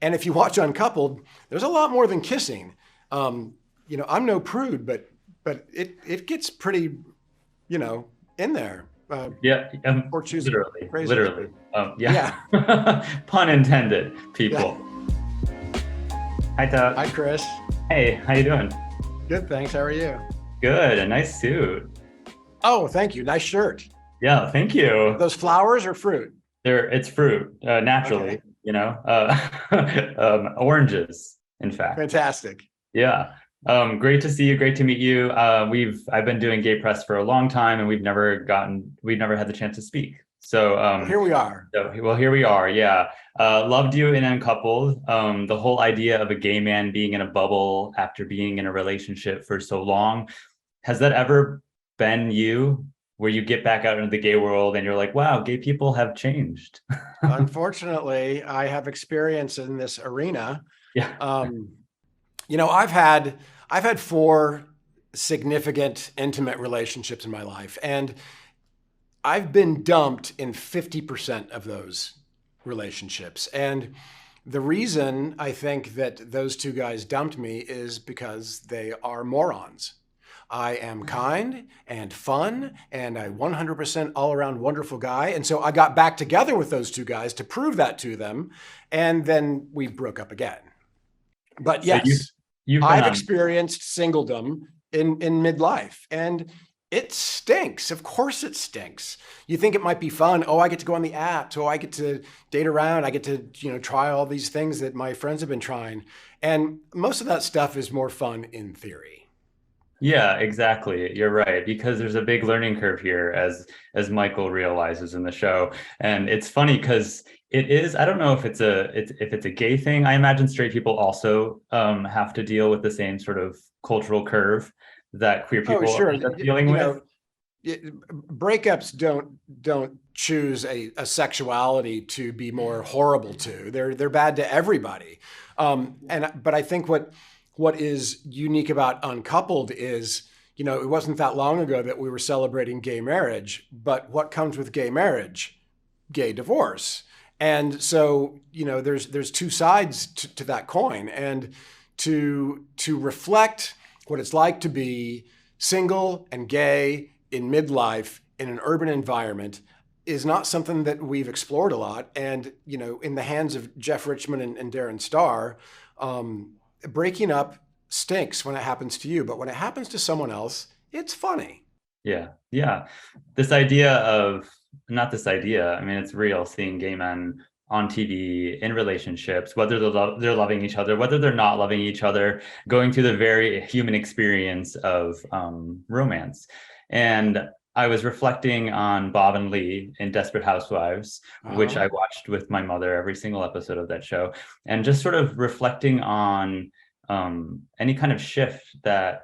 And if you watch Uncoupled, there's a lot more than kissing. I'm no prude, but it gets pretty, in there. Yeah, Or choosing literally, crazily. literally. Yeah, Yeah, pun intended, yeah. people. Hi, Tuc. Hi, Chris. Hey, how you doing? Good, thanks. How are you? Good, a nice suit. Oh, thank you. Nice shirt. Yeah, thank Are you. those flowers or fruit? It's fruit, naturally, Okay, oranges, in fact. fantastic. Yeah. Great to see you. Great to meet you. I've been doing gay press for a long time, and we've never had the chance to speak. So, Well, here we are. well, here we are. Yeah. Loved you in Uncoupled. The whole idea of a gay man being in a bubble after being in a relationship for so long. Has that ever been you, where you get back out into the gay world and you're like, wow, gay people have changed? Unfortunately, I have experience in this arena. Yeah. Um, I've had four significant intimate relationships in my life, and I've been dumped in 50% of those relationships. And the reason I think that those two guys dumped me is because they are morons. I am kind and fun and a 100% all around wonderful guy. And so I got back together with those two guys to prove that to them. And then we broke up again. But So yes, you've been I've on. experienced singledom in midlife, and it stinks. Of course it stinks. You think it might be fun. Oh, I get to go on the apps. Oh, I get to date around. I get to, try all these things that my friends have been trying. And most of that stuff is more fun in theory. Yeah, exactly. You're right, because there's a big learning curve here, as Michael realizes in the show. And it's funny because it is, I don't know if it's a gay thing. I imagine straight people also have to deal with the same sort of cultural curve that queer Oh, people sure. end up dealing with. Breakups don't choose a sexuality to be more horrible to. They're bad to everybody. But I think what is unique about Uncoupled is, it wasn't that long ago that we were celebrating gay marriage, but what comes with gay marriage? Gay divorce. And so, there's two sides to that coin. And to reflect what it's like to be single and gay in midlife in an urban environment is not something that we've explored a lot. And, in the hands of Jeff Richmond and Darren Star, breaking up stinks when it happens to you, but when it happens to someone else, it's funny. Yeah, yeah. This idea of not this idea. I mean, it's real. Seeing gay men on TV in relationships, whether they're loving each other, whether they're not loving each other, going through the very human experience of romance. And I was reflecting on Bob and Lee in Desperate Housewives, which Uh-huh. I watched with my mother every single episode of that show, and just sort of reflecting on any kind of shift that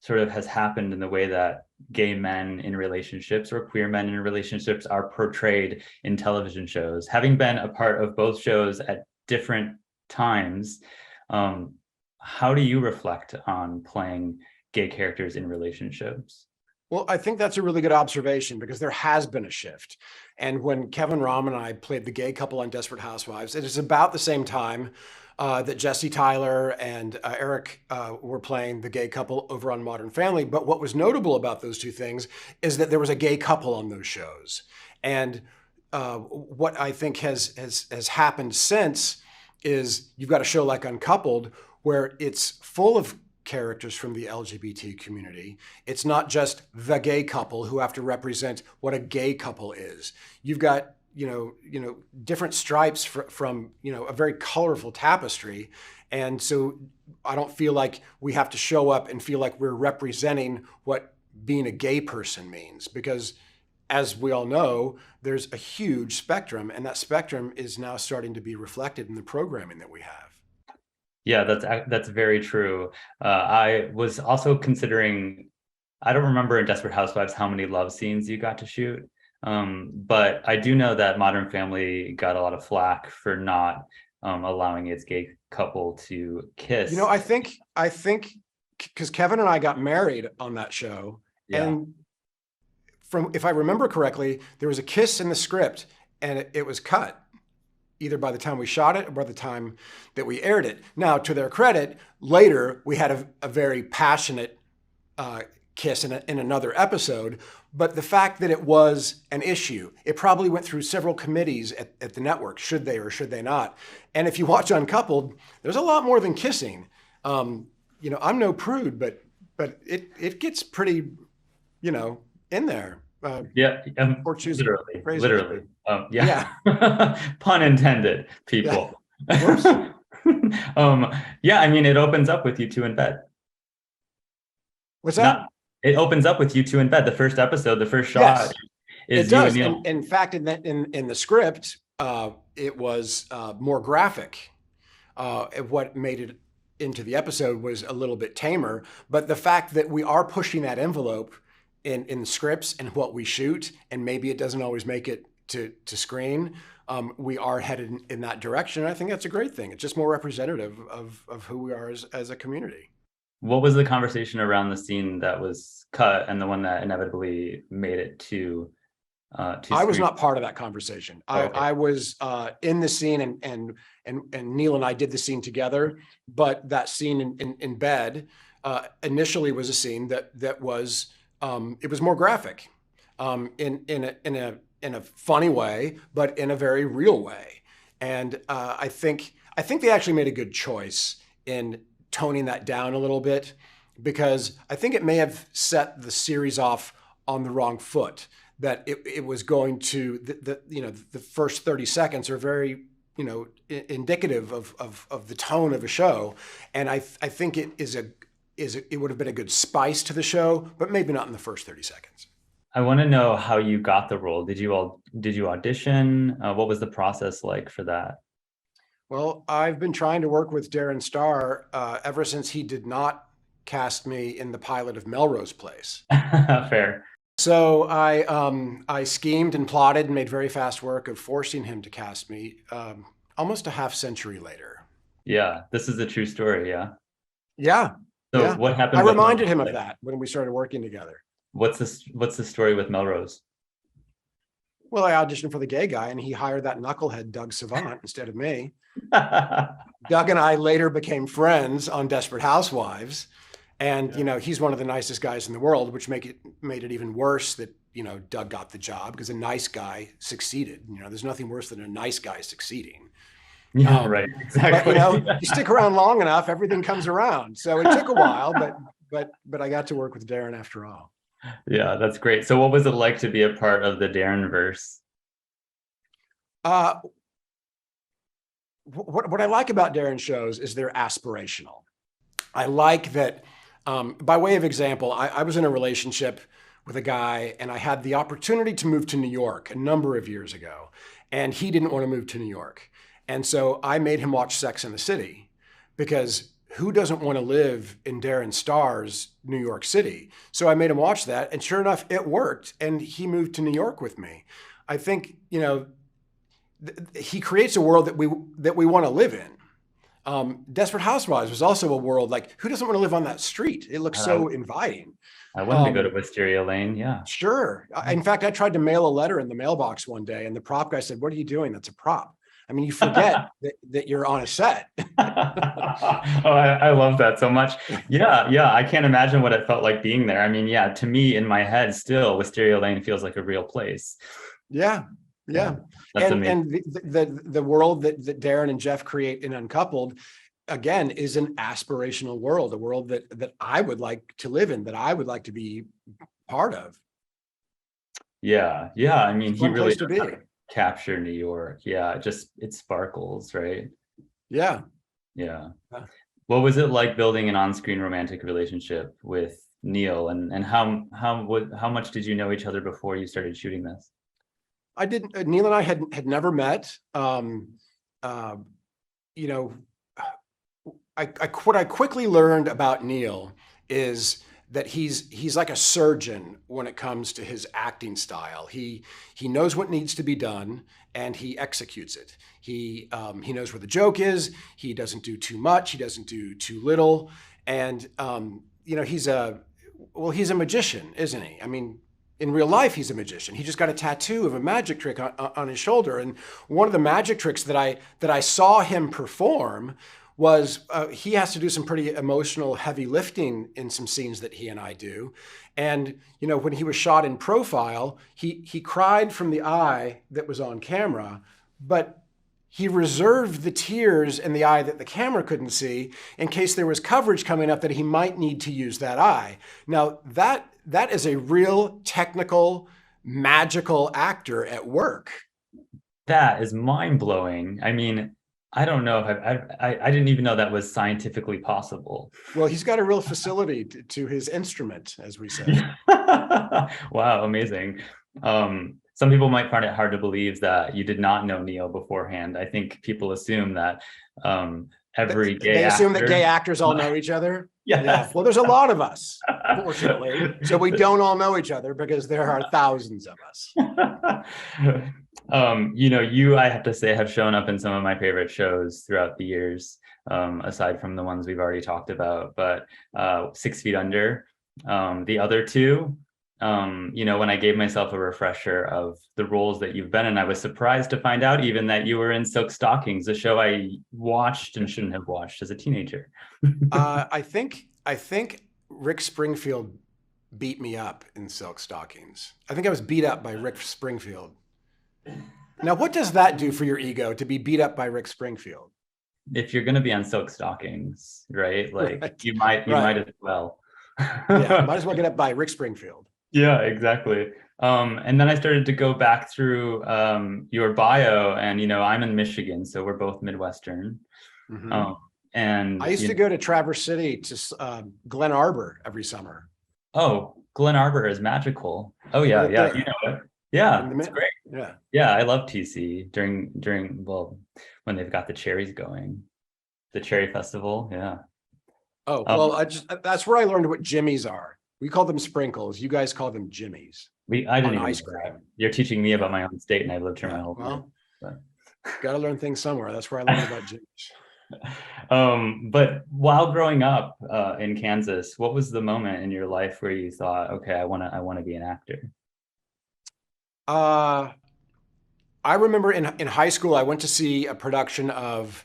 sort of has happened in the way that gay men in relationships or queer men in relationships are portrayed in television shows. Having been a part of both shows at different times, um, how do you reflect on playing gay characters in relationships? Well, I think that's a really good observation because there has been a shift. And when Kevin Rom and I played the gay couple on Desperate Housewives, it is about the same time that Jesse Tyler and Eric were playing the gay couple over on Modern Family. But what was notable about those two things is that there was a gay couple on those shows. And what I think has happened since is you've got a show like Uncoupled where it's full of characters from the LGBT community. It's not just the gay couple who have to represent what a gay couple is. You've got different stripes from a very colorful tapestry, and so I don't feel like we have to show up and feel like we're representing what being a gay person means, because as we all know, there's a huge spectrum, and that spectrum is now starting to be reflected in the programming that we have. Yeah, that's very true. I was also considering, I don't remember in Desperate Housewives how many love scenes you got to shoot. But I do know that Modern Family got a lot of flack for not allowing its gay couple to kiss. I think because Kevin and I got married on that show, Yeah. and from if I remember correctly, there was a kiss in the script, and it was cut. either by the time we shot it or by the time that we aired it. Now, to their credit, later we had a very passionate kiss in another episode. But the fact that it was an issue, it probably went through several committees at the network, should they or should they not. And if you watch Uncoupled, there's a lot more than kissing. You know, I'm no prude, but it gets pretty, you know, in there. Yeah, Or choosing literally, phrases. literally. Yeah. Pun intended, people. Yeah. Yeah, I mean, it opens up with you two in bed. What's that? It opens up with you two in bed. The first episode, the first shot is it does. you and Neil. In fact, in the script, it was more graphic. What made it into the episode was a little bit tamer. But the fact that we are pushing that envelope in scripts and what we shoot, and maybe it doesn't always make it to screen, we are headed in that direction. I think that's a great thing. It's just more representative of who we are as a community. What was the conversation around the scene that was cut and the one that inevitably made it to I was not part of that conversation. Okay. I was in the scene, and Neil and I did the scene together. But that scene in bed initially was a scene that was it was more graphic, in a funny way, but in a very real way. And I think they actually made a good choice in toning that down a little bit, because I think it may have set the series off on the wrong foot. That it was going to the first 30 seconds are very indicative of the tone of a show, and I think it would have been a good spice to the show, but maybe not in the first 30 seconds. I want to know how you got the role. Did you audition? What was the process like for that? Well, I've been trying to work with Darren Star ever since he did not cast me in the pilot of Melrose Place. Fair. So I schemed and plotted and made very fast work of forcing him to cast me almost a half century later. Yeah, this is a true story. Yeah. Yeah. So yeah. what happened? I reminded him of that when we started working together. What's the story with Melrose? Well, I auditioned for the gay guy, and he hired that knucklehead Doug Savant instead of me. Doug and I later became friends on Desperate Housewives. And, he's one of the nicest guys in the world, which made it even worse that, Doug got the job, because a nice guy succeeded. There's nothing worse than a nice guy succeeding. Yeah, right. Exactly. But, you stick around long enough, everything comes around. So it took a while, but I got to work with Darren after all. Yeah, that's great. So what was it like to be a part of the Darren verse? What I like about Darren shows is they're aspirational. I like that. By way of example, I was in a relationship with a guy, and I had the opportunity to move to New York a number of years ago, and he didn't want to move to New York. And so I made him watch Sex and the City, because who doesn't want to live in Darren Star's New York City? So I made him watch that, and sure enough, it worked, and he moved to New York with me. I think, he creates a world that we want to live in. Desperate Housewives was also a world, like, who doesn't want to live on that street? It looks so inviting. I wanted to go to Wisteria Lane. Yeah. Sure. In fact, I tried to mail a letter in the mailbox one day, and the prop guy said, "What are you doing? That's a prop." I mean, you forget that you're on a set. Oh, I love that so much. Yeah. I can't imagine what it felt like being there. I mean, yeah, to me, in my head, still, Wisteria Lane feels like a real place. Yeah. That's and amazing. the world that Darren and Jeff create in Uncoupled, again, is an aspirational world, a world that I would like to live in, that I would like to be part of. Yeah. I mean, he really to be. Capture New York. Yeah, it sparkles, right? Yeah. What was it like building an on-screen romantic relationship with Neil, and how much did you know each other before you started shooting this? I didn't. Neil and I had never met. What I quickly learned about Neil is that he's like a surgeon when it comes to his acting style. He knows what needs to be done, and he executes it. He knows where the joke is. He doesn't do too much. He doesn't do too little. And he's a magician, isn't he? I mean, in real life, he's a magician. He just got a tattoo of a magic trick on his shoulder. And one of the magic tricks that I saw him perform was he has to do some pretty emotional, heavy lifting in some scenes that he and I do. And when he was shot in profile, he cried from the eye that was on camera, but he reserved the tears in the eye that the camera couldn't see in case there was coverage coming up that he might need to use that eye. Now, that is a real technical, magical actor at work. That is mind-blowing. I mean, I don't know if I didn't even know that was scientifically possible. Well, he's got a real facility to his instrument, as we say. Wow, amazing. Some people might find it hard to believe that you did not know Neo beforehand. I think people assume that every gay They assume actor... that gay actors all know each other? Yes. Yeah. Well, there's a lot of us, fortunately. So we don't all know each other because there are thousands of us. You, I have to say, have shown up in some of my favorite shows throughout the years, aside from the ones we've already talked about. But 6 Feet Under, the other two, when I gave myself a refresher of the roles that you've been in, I was surprised to find out even that you were in Silk Stockings, a show I watched and shouldn't have watched as a teenager. I think Rick Springfield beat me up in Silk Stockings. I think I was beat up by Rick Springfield. Now, what does that do for your ego to be beat up by Rick Springfield? If you're going to be on Silk Stockings, right? Like Right. you might as well. Yeah, might as well get up by Rick Springfield. Yeah, exactly. And then I started to go back through your bio, and I'm in Michigan, so we're both Midwestern. Mm-hmm. And I used to go to Traverse City to Glen Arbor every summer. Oh, Glen Arbor is magical. Oh yeah, Right yeah, there. you know it. Yeah, it's great. Yeah. Yeah, I love TC during when they've got the cherries going, the cherry festival. Yeah. Oh, well, that's where I learned what jimmies are. We call them sprinkles. You guys call them jimmies. I didn't even ice know that. cream. You're teaching me about my own state, and I've lived here my whole life. Well, got to learn things somewhere. That's where I learned about jimmies. But while growing up in Kansas, what was the moment in your life where you thought, okay, I want to be an actor? I remember in high school, I went to see a production of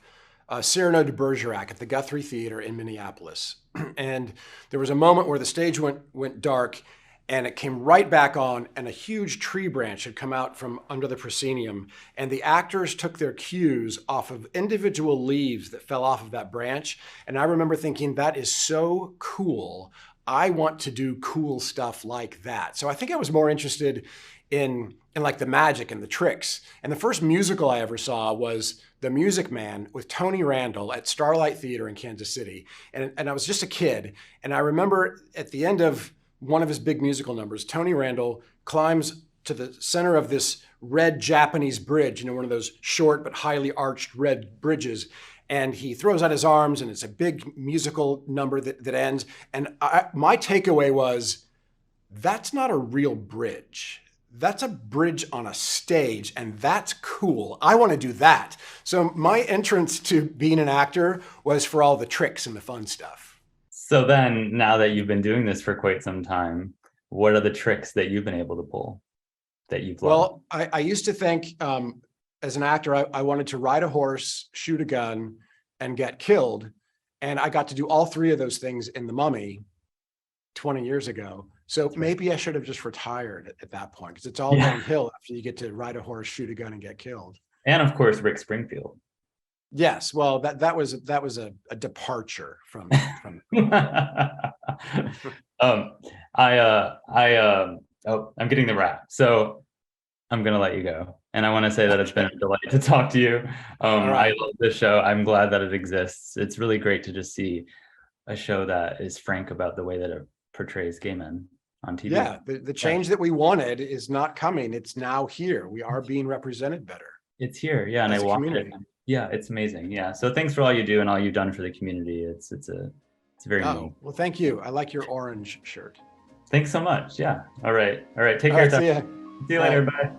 Cyrano de Bergerac at the Guthrie Theater in Minneapolis. And there was a moment where the stage went dark and it came right back on, and a huge tree branch had come out from under the proscenium, and the actors took their cues off of individual leaves that fell off of that branch. And I remember thinking, that is so cool. I want to do cool stuff like that. So I think I was more interested in like the magic and the tricks. And the first musical I ever saw was The Music Man with Tony Randall at Starlight Theater in Kansas City. And I was just a kid. And I remember at the end of one of his big musical numbers, Tony Randall climbs to the center of this red Japanese bridge, one of those short but highly arched red bridges. And he throws out his arms, and it's a big musical number that ends. And my takeaway was, that's not a real bridge. That's a bridge on a stage, and that's cool. I want to do that. So my entrance to being an actor was for all the tricks and the fun stuff. So then, now that you've been doing this for quite some time, what are the tricks that you've been able to pull that you've loved? Well, I used to think as an actor, I wanted to ride a horse, shoot a gun, and get killed. And I got to do all three of those things in The Mummy 20 years ago. So maybe I should have just retired at that point, because it's all downhill after you get to ride a horse, shoot a gun, and get killed. And of course, Rick Springfield. Yes, well, that was a departure from. I'm getting the wrap, so I'm gonna let you go. And I want to say that it's been a delight to talk to you. Right. I love this show. I'm glad that it exists. It's really great to just see a show that is frank about the way that it portrays gay men on TV. Yeah, the change that we wanted is not coming. It's now here. We are being represented better. It's here, yeah, and I watched it. Yeah, it's amazing. Yeah, so thanks for all you do and all you've done for the community. It's very neat. Well, thank you. I like your orange shirt. Thanks so much. Yeah. All right. Take care. See ya. See you later. Bye.